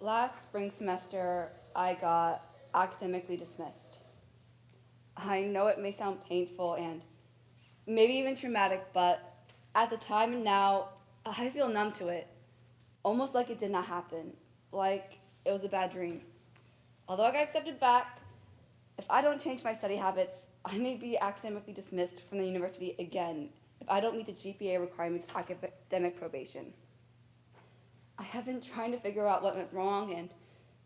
Last spring semester, I got academically dismissed. I know it may sound painful and maybe even traumatic, but at the time and now, I feel numb to it, almost like it did not happen, like it was a bad dream. Although I got accepted back, if I don't change my study habits, I may be academically dismissed from the university again if I don't meet the GPA requirements of academic probation. I have been trying to figure out what went wrong and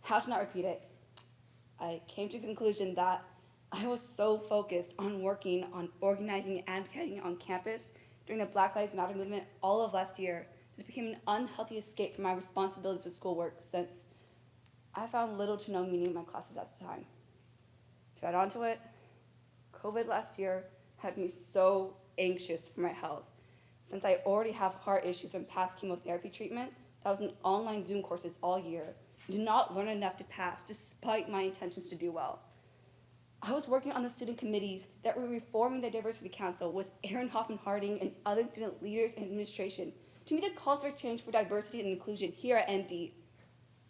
how to not repeat it. I came to the conclusion that I was so focused on working on organizing and advocating on campus during the Black Lives Matter movement all of last year that it became an unhealthy escape from my responsibilities of schoolwork since I found little to no meaning in my classes at the time. To add on to it, COVID last year had me so anxious for my health since I already have heart issues from past chemotherapy treatment that I was in online Zoom courses all year and did not learn enough to pass despite my intentions to do well. I was working on the student committees that were reforming the Diversity Council with Aaron Hoffman Harding and other student leaders and administration to meet the calls for change for diversity and inclusion here at ND.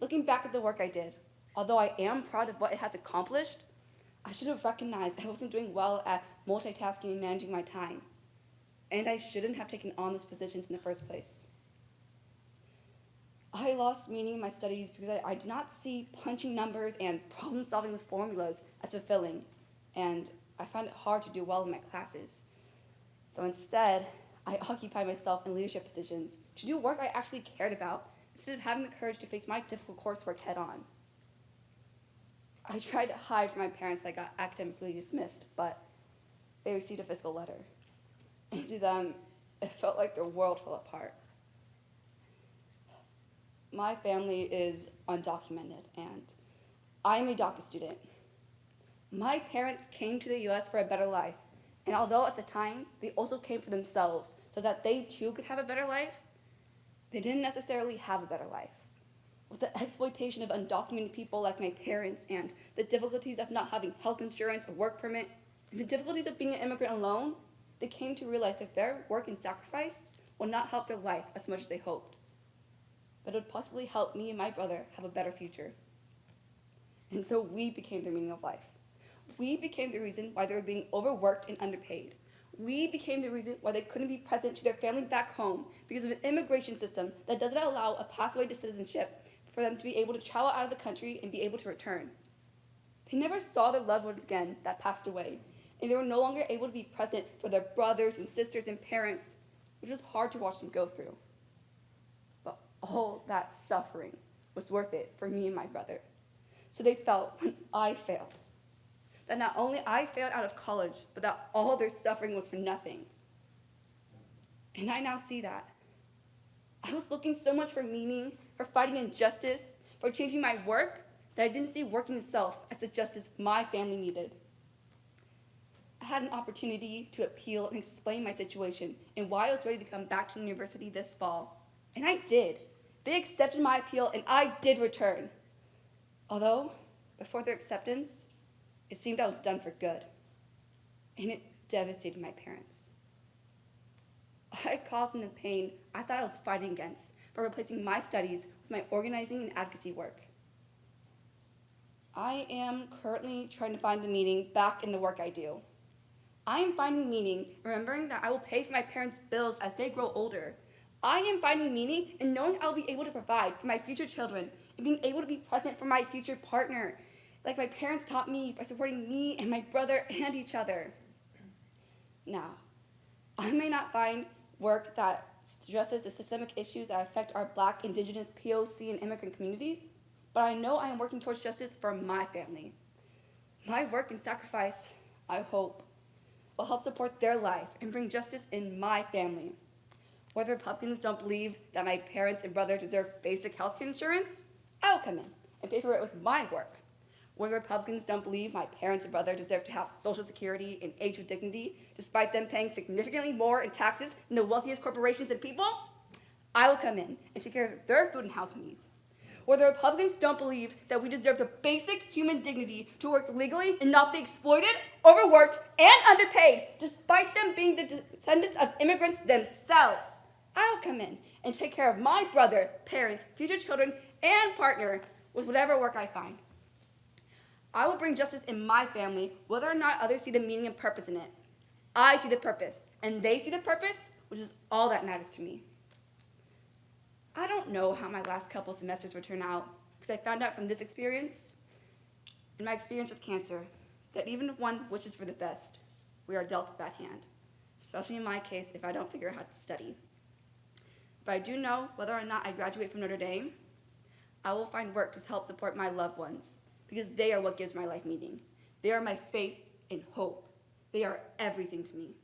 Looking back at the work I did, although I am proud of what it has accomplished, I should have recognized I wasn't doing well at multitasking and managing my time, and I shouldn't have taken on those positions in the first place. I lost meaning in my studies because I did not see punching numbers and problem solving with formulas as fulfilling, and I found it hard to do well in my classes. So instead, I occupied myself in leadership positions to do work I actually cared about instead of having the courage to face my difficult coursework head on. I tried to hide from my parents that I got academically dismissed, but they received a physical letter. And to them, it felt like their world fell apart. My family is undocumented, and I'm a DACA student. My parents came to the US for a better life, and although at the time they also came for themselves so that they too could have a better life, they didn't necessarily have a better life. With the exploitation of undocumented people like my parents and the difficulties of not having health insurance or work permit, and the difficulties of being an immigrant alone, they came to realize that their work and sacrifice would not help their life as much as they hoped, but it would possibly help me and my brother have a better future. And so we became their meaning of life. We became the reason why they were being overworked and underpaid. We became the reason why they couldn't be present to their family back home because of an immigration system that doesn't allow a pathway to citizenship for them to be able to travel out of the country and be able to return. They never saw their loved ones again that passed away, and they were no longer able to be present for their brothers and sisters and parents, which was hard to watch them go through. But all that suffering was worth it for me and my brother. So they felt when I failed, that not only I failed out of college, but that all their suffering was for nothing. And I now see that. I was looking so much for meaning, for fighting injustice, for changing my work, that I didn't see working itself as the justice my family needed. I had an opportunity to appeal and explain my situation and why I was ready to come back to the university this fall. And I did. They accepted my appeal and I did return. Although, before their acceptance, it seemed I was done for good. And it devastated my parents. I caused them the pain I thought I was fighting against by replacing my studies with my organizing and advocacy work. I am currently trying to find the meaning back in the work I do. I am finding meaning remembering that I will pay for my parents' bills as they grow older. I am finding meaning in knowing I will be able to provide for my future children and being able to be present for my future partner, like my parents taught me by supporting me and my brother and each other. Now, I may not find work that addresses the systemic issues that affect our Black, Indigenous, POC, and immigrant communities, but I know I am working towards justice for my family. My work and sacrifice, I hope, will help support their life and bring justice in my family. Whether Republicans don't believe that my parents and brother deserve basic health care insurance, I'll come in and pay for it with my work. Whether Republicans don't believe my parents and brother deserve to have Social Security and age with dignity, despite them paying significantly more in taxes than the wealthiest corporations and people, I will come in and take care of their food and housing needs. Whether Republicans don't believe that we deserve the basic human dignity to work legally and not be exploited, overworked, and underpaid, despite them being the descendants of immigrants themselves, I'll come in and take care of my brother, parents, future children, and partner with whatever work I find. I will bring justice in my family, whether or not others see the meaning and purpose in it. I see the purpose, and they see the purpose, which is all that matters to me. I don't know how my last couple semesters will turn out, because I found out from this experience, and my experience with cancer, that even if one wishes for the best, we are dealt a bad hand, especially in my case if I don't figure out how to study. But I do know whether or not I graduate from Notre Dame, I will find work to help support my loved ones, because they are what gives my life meaning. They are my faith and hope. They are everything to me.